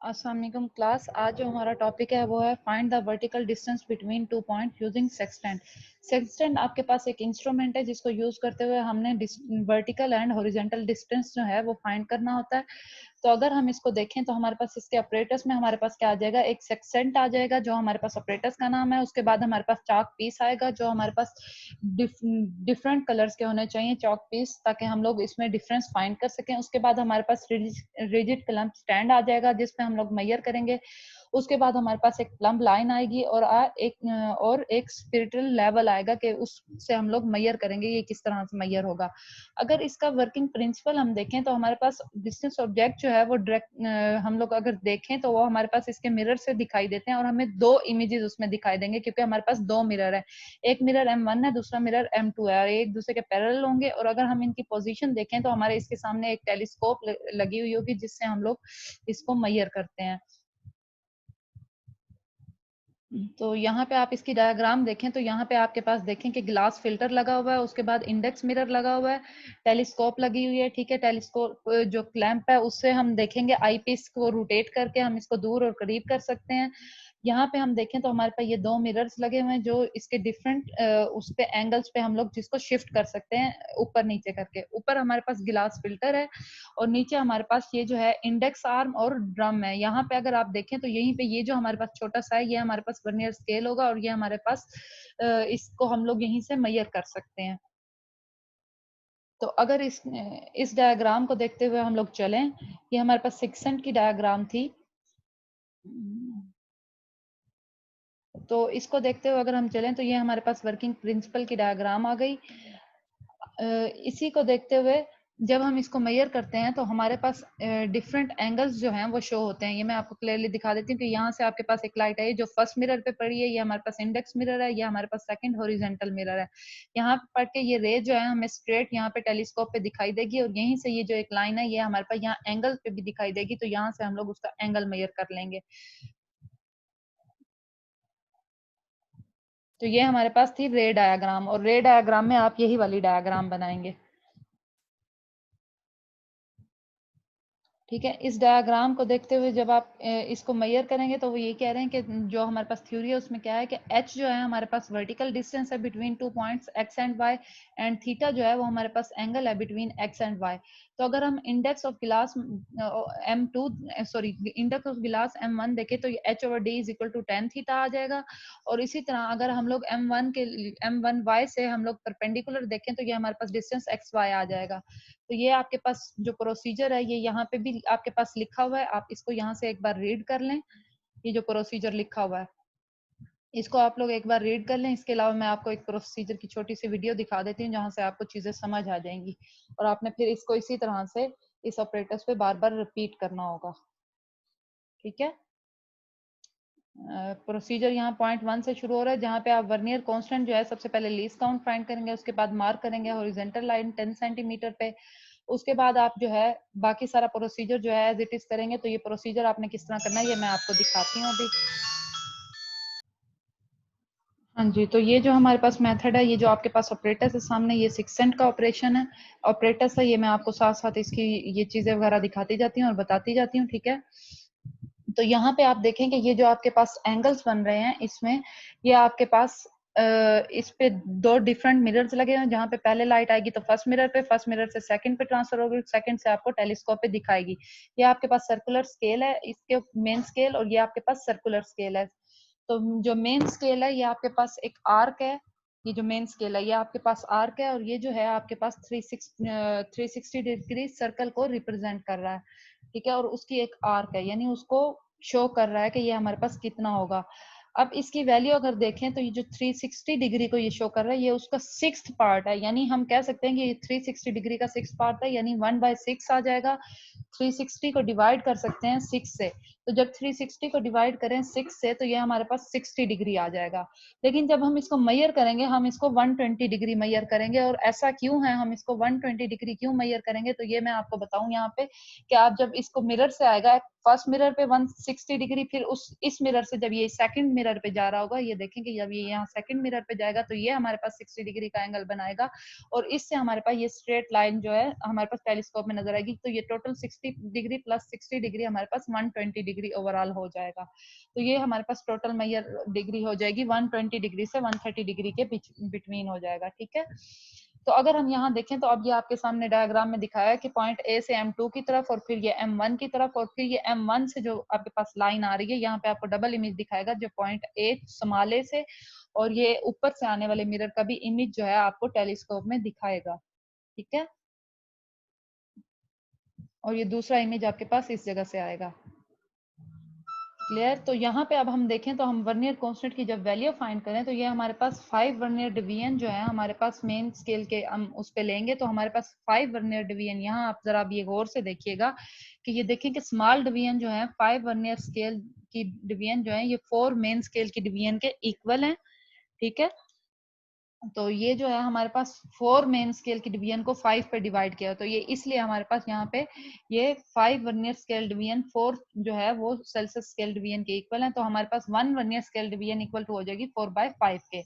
अस्सलाम वालेकुम क्लास। आज जो हमारा टॉपिक है वो है find the vertical distance between two point using sextant. Sextant आपके पास एक इंस्ट्रूमेंट है जिसको यूज करते हुए हमने वर्टिकल एंड हॉरिजॉन्टल डिस्टेंस जो है वो फाइंड करना होता है। तो अगर हम इसको देखें तो हमारे पास इसके ऑपरेटर्स में हमारे पास क्या आ जाएगा, एक सेक्सेंट आ जाएगा जो हमारे पास ऑपरेटर्स का नाम है। उसके बाद हमारे पास चॉक पीस आएगा जो हमारे पास डिफरेंट कलर्स के होने चाहिए चॉक पीस, ताकि हम लोग इसमें डिफरेंस फाइंड कर सकें। उसके बाद हमारे पास रिजिड क्लम्प स्टैंड आ जाएगा जिसमें हम लोग मेजर करेंगे। उसके बाद हमारे पास एक प्लम्ब लाइन आएगी और एक स्पिरिटल लेवल आएगा कि उससे हम लोग मेजर करेंगे ये किस तरह से मेजर होगा। अगर इसका वर्किंग प्रिंसिपल हम देखें तो हमारे पास डिस्टेंस ऑब्जेक्ट जो है वो डायरेक्ट हम लोग अगर देखें तो वो हमारे पास इसके मिरर से दिखाई देते हैं और हमें दो इमेजेस उसमें दिखाई देंगे क्योंकि हमारे पास दो मिरर है। एक मिरर M1 है, दूसरा मिरर M2 है और एक दूसरे के पैरेलल होंगे। और अगर हम इनकी पोजीशन देखें तो हमारे इसके सामने एक टेलीस्कोप लगी हुई होगी जिससे हम लोग इसको मेजर करते हैं। तो यहाँ पे आप इसकी डायग्राम देखें तो यहाँ पे आपके पास देखें कि ग्लास फिल्टर लगा हुआ है, उसके बाद इंडेक्स मिरर लगा हुआ है, टेलीस्कोप लगी हुई है। ठीक है, टेलीस्कोप जो क्लैंप है उससे हम देखेंगे आई पीस को रोटेट करके हम इसको दूर और करीब कर सकते हैं। यहाँ पे हम देखें तो हमारे पास ये दो मिरर्स लगे हुए हैं जो इसके डिफरेंट उस पे एंगल्स पे हम लोग जिसको शिफ्ट कर सकते हैं ऊपर नीचे करके। ऊपर हमारे पास गिलास फिल्टर है और नीचे हमारे पास ये जो है इंडेक्स आर्म और ड्रम है। यहाँ पे अगर आप देखें तो यहीं पे ये जो हमारे पास छोटा सा है ये हमारे पास वर्नियर स्केल होगा और ये हमारे पास इसको हम लोग यहीं से मेजर कर सकते हैं। तो अगर इस डायग्राम को देखते हुए हम लोग चलें, ये हमारे पास सेक्शन की डायग्राम थी। तो इसको देखते हुए अगर हम चलें तो ये हमारे पास वर्किंग प्रिंसिपल की डायग्राम आ गई। इसी को देखते हुए जब हम इसको मेजर करते हैं तो हमारे पास डिफरेंट एंगल्स जो हैं वो शो होते हैं। ये मैं आपको क्लियरली दिखा देती हूँ कि यहाँ से आपके पास एक लाइट है जो फर्स्ट मिरर पे पड़ी है, ये हमारे पास इंडेक्स मिरर है, ये हमारे पास सेकंड हॉरिजॉन्टल मिरर है। यहाँ पे पड़ के ये रे जो है हमें स्ट्रेट यहाँ पे टेलीस्कोप पे दिखाई देगी और यहीं से ये जो एक लाइन है ये हमारे पास यहाँ एंगल पे भी दिखाई देगी, तो यहाँ से हम लोग उसका एंगल मेजर कर लेंगे। तो ये हमारे पास थी रे डायग्राम और रे डायग्राम में आप यही वाली डायग्राम बनाएंगे। ठीक है, इस डायग्राम को देखते हुए जब आप इसको मेजर करेंगे तो वो ये कह रहे हैं कि जो हमारे पास थ्योरी है उसमें क्या है कि h जो है हमारे पास वर्टिकल डिस्टेंस है between two points x and y and theta जो है वो हमारे पास एंगल है बिटवीन x एंड y। तो अगर हम इंडेक्स ऑफ गिलास M2 सॉरी इंडेक्स ऑफ गिलास M1 देखें तो ये h/d is equal to tan theta आ जाएगा। और इसी तरह अगर हम लोग M1y से हम लोग परपेंडिकुलर देखें तो ये हमारे पास डिस्टेंस xy आ जाएगा। तो ये आपके पास जो प्रोसीजर है ये यहाँ पे भी आपके पास लिखा हुआ है, आप इसको यहाँ से एक बार रीड कर लें। ये जो प्रोसीजर लिखा हुआ है इसको आप लोग एक बार रीड कर लें। इसके अलावा मैं आपको एक प्रोसीजर की छोटी सी वीडियो दिखा देती हूँ जहाँ से आपको चीजें समझ आ जाएंगी और आपने फिर इसको इसी तरह से इस ऑपरेटर्स पे बार बार रिपीट करना होगा। ठीक है, प्रोसीजर यहाँ पॉइंट 1 से शुरू हो रहा है जहाँ पे आप वर्नियर कांस्टेंट जो है सबसे पहले लीस्ट काउंट फाइंड करेंगे, उसके बाद मार्क करेंगे हॉरिजॉन्टल लाइन 10 सेंटीमीटर पे। उसके बाद आप जो है बाकी सारा प्रोसीजर जो है एज इट इज करेंगे। तो ये प्रोसीजर आपने किस तरह करना है ये मैं आपको दिखाती हूँ अभी। हाँ जी, तो ये जो हमारे पास मेथड है, ये जो आपके पास ऑपरेटर्स है सामने, ये सिक्सेंट का ऑपरेशन है ऑपरेटर्स है। ये मैं आपको साथ साथ इसकी ये चीजें वगैरह दिखाती जाती हूँ और बताती जाती हूँ। ठीक है, तो यहाँ पे आप देखें कि ये जो आपके पास एंगल्स बन रहे हैं इसमें ये आपके पास इस पे दो डिफरेंट मिरर्स लगे हैं जहाँ पे पहले लाइट आएगी तो फर्स्ट मिरर पे, फर्स्ट मिरर से सेकंड पे ट्रांसफर होगी, सेकंड से आपको टेलीस्कोप पे दिखाएगी। ये आपके पास सर्कुलर स्केल है, इसके मेन स्केल, और ये आपके पास सर्कुलर स्केल है। तो जो मेन स्केल है ये आपके पास एक आर्क है, ये जो मेन स्केल है ये आपके पास आर्क है और ये जो है आपके पास 360 डिग्री सर्कल को रिप्रेजेंट कर रहा है। ठीक है, और उसकी एक आर्क है यानी उसको शो कर रहा है कि ये हमारे पास कितना होगा। अब इसकी वैल्यू अगर देखें तो ये जो 360 डिग्री को ये शो कर रहा है ये उसका सिक्स्थ पार्ट है, यानी हम कह सकते हैं कि ये 360 डिग्री का सिक्स्थ पार्ट है, यानी 1/6 आ जाएगा। 360 को डिवाइड कर सकते हैं 6 से, तो जब 360 को डिवाइड करें 6 से तो ये हमारे पास 60 डिग्री आ जाएगा। लेकिन जब हम इसको मेजर करेंगे हम इसको 120 डिग्री मेजर करेंगे। और ऐसा क्यों है, हम इसको 120 डिग्री क्यों मेजर करेंगे, तो ये मैं आपको बताऊं यहाँ पे कि आप जब इसको मिरर से आएगा फर्स्ट मिरर पे 160 डिग्री, फिर उस इस मिरर से जब ये सेकंड मिरर मिरर पे जा रहा होगा, ये देखेंगे जब ये यहाँ सेकंड मिरर पे जाएगा तो ये हमारे पास 60 डिग्री का एंगल बनाएगा और इससे हमारे पास ये स्ट्रेट लाइन जो है हमारे पास टेलीस्कोप में नजर आएगी। तो ये टोटल 60 डिग्री प्लस 60 डिग्री हमारे पास 120 डिग्री ओवरऑल हो जाएगा। तो ये हमारे पास टोटल मेजर डिग्री हो जाएगी 120 डिग्री से 130 डिग्री के बिटवीन हो जाएगा, ठीक है। तो अगर हम यहाँ देखें तो अब ये आपके सामने डायग्राम में दिखाया है कि पॉइंट ए से M2 की तरफ और फिर ये M1 की तरफ और फिर ये M1 से जो आपके पास लाइन आ रही है, यहाँ पे आपको डबल इमेज दिखाएगा जो पॉइंट ए स्मॉल ए से और ये ऊपर से आने वाले मिरर का भी इमेज जो है आपको टेलीस्कोप में दिखाएगा, ठीक है। और ये दूसरा इमेज आपके पास इस जगह से आएगा। क्लियर। तो यहाँ पे अब हम देखें तो हम वर्नियर कांस्टेंट की जब वैल्यू फाइंड करें तो ये हमारे पास 5 वर्नियर डिवीजन जो है हमारे पास मेन स्केल के हम उस पे लेंगे तो हमारे पास 5 वर्नियर डिवीजन, यहाँ आप जरा ये गौर से देखिएगा कि ये देखें कि स्मॉल डिवीजन जो है 5 वर्नियर स्केल की डिवीजन जो है ये 4 मेन स्केल की डिवीजन के इक्वल है, ठीक है। तो ये जो है हमारे पास 4 मेन स्केल की डिवीजन को 5 पे डिवाइड किया, तो ये इसलिए हमारे पास यहाँ पे ये 5 वर्नियर स्केल डिवीजन 4 जो है वो सेल्सियस स्केल डिवीजन के इक्वल है। तो हमारे पास 1 vernier scale division equal to हो जाएगी 4/5 के।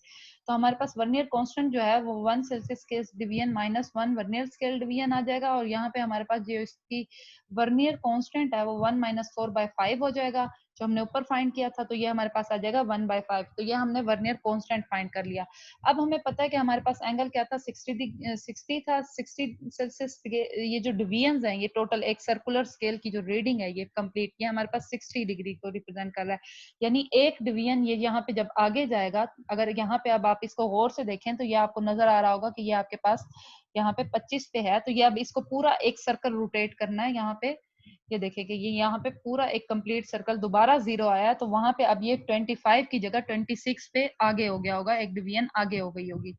तो हमारे पास वर्नियर कांस्टेंट जो है वो 1 Celsius scale division minus 1 vernier scale division आ जाएगा और यहाँ पे हमारे पास जो इसकी वर्नियर कांस्टेंट है वो 1 माइनस 4/5 हो जाएगा जो हमने ऊपर फाइंड किया था। तो ये हमारे पास आ जाएगा 1/5। तो ये हमने वर्नियर कांस्टेंट फाइंड कर लिया। अब हमें पता है कि हमारे पास एंगल क्या था 60 था 60 सेल्सियस। ये जो डिवीजन है ये टोटल एक सर्कुलर स्केल की जो रीडिंग है ये कंप्लीट ये हमारे पास 60 डिग्री को रिप्रेजेंट कर रहा है। यानी एक डिवीजन ये यहाँ पे जब आगे जाएगा, अगर यहाँ पे अब आप इसको गौर से देखें तो ये आपको नजर आ रहा होगा कि ये आपके पास यहाँ पे 25 पे है। तो ये अब इसको पूरा एक सर्कल रोटेट करना है। यहाँ पे ये देखिए कि ये यहाँ पे पूरा एक कंप्लीट सर्कल दोबारा 0 आया तो वहां पे अब ये 25 की जगह 26 पे आगे हो गया होगा, एक डिवीजन आगे हो गई होगी।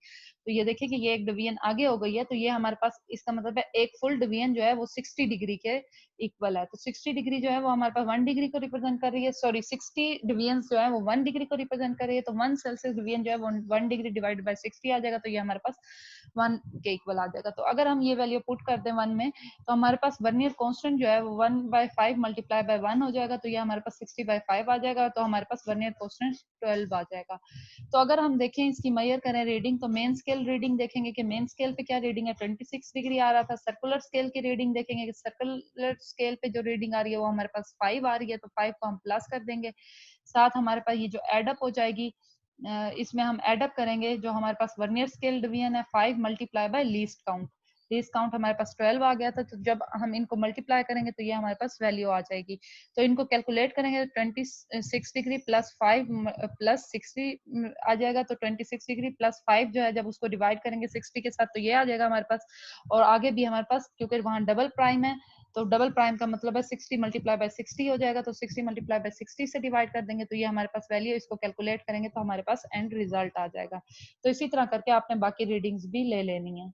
तो ये देखिए कि ये एक डिवीजन आगे हो गई है। तो ये हमारे पास इसका मतलब है एक फुल डिवीजन जो है वो 60 डिग्री के इक्वल है। तो 60 डिग्री जो है वो हमारे पास 1 डिग्री को रिप्रेजेंट कर रही है, सॉरी 60 डिवीजन जो है वो 1 डिग्री को रिप्रेजेंट कर रही है। तो 1 सेल्सियस डिवीजन जो है वो 1 डिग्री डिवाइडेड बाय 60 आ जाएगा। तो ये हमारे पास 1 के इक्वल आ जाएगा। तो अगर हम ये वैल्यू पुट कर दें 1 में तो हमारे पास वर्नियर कांस्टेंट जो है वो 1/5 मल्टीप्लाई बाय 1 हो जाएगा। तो ये हमारे पास 60/5 आ जाएगा। तो हमारे पास वर्नियर कांस्टेंट 12 आ जाएगा। तो अगर हम देखें इसकी मेजर करें रीडिंग तो मेन स्केल रीडिंग देखेंगे कि मेन स्केल पे क्या रीडिंग है 26 डिग्री आ रहा था। सर्कुलर स्केल की रीडिंग देखेंगे कि सर्कुलर स्केल पे जो रीडिंग आ रही है वो हमारे पास 5 आ रही है। तो 5 को हम प्लस कर देंगे, साथ हमारे पास ये जो एडअप हो जाएगी इसमें हम एडअप करेंगे जो हमारे पास वर्नियर स्केल डिवीजन है 5 multiply by least count. Least count हमारे पास 12 आ गया था। तो जब हम इनको मल्टीप्लाई करेंगे तो ये हमारे पास वैल्यू आ जाएगी। तो इनको कैलकुलेट करेंगे तो 26 डिग्री प्लस 5 प्लस 60 आ जाएगा। तो 26 डिग्री प्लस 5 जो है जब उसको डिवाइड करेंगे 60 के साथ तो ये आ जाएगा हमारे पास। और आगे भी हमारे पास क्योंकि वहाँ डबल प्राइम है तो डबल प्राइम का मतलब है 60 मल्टीप्लाई बाय 60 हो जाएगा। तो 60 मल्टीप्लाई बाय 60 से डिवाइड कर देंगे तो ये हमारे पास वैल्यू, इसको कैलकुलेट करेंगे तो हमारे पास एंड रिजल्ट आ जाएगा। तो इसी तरह करके आपने बाकी रीडिंग्स भी ले लेनी है।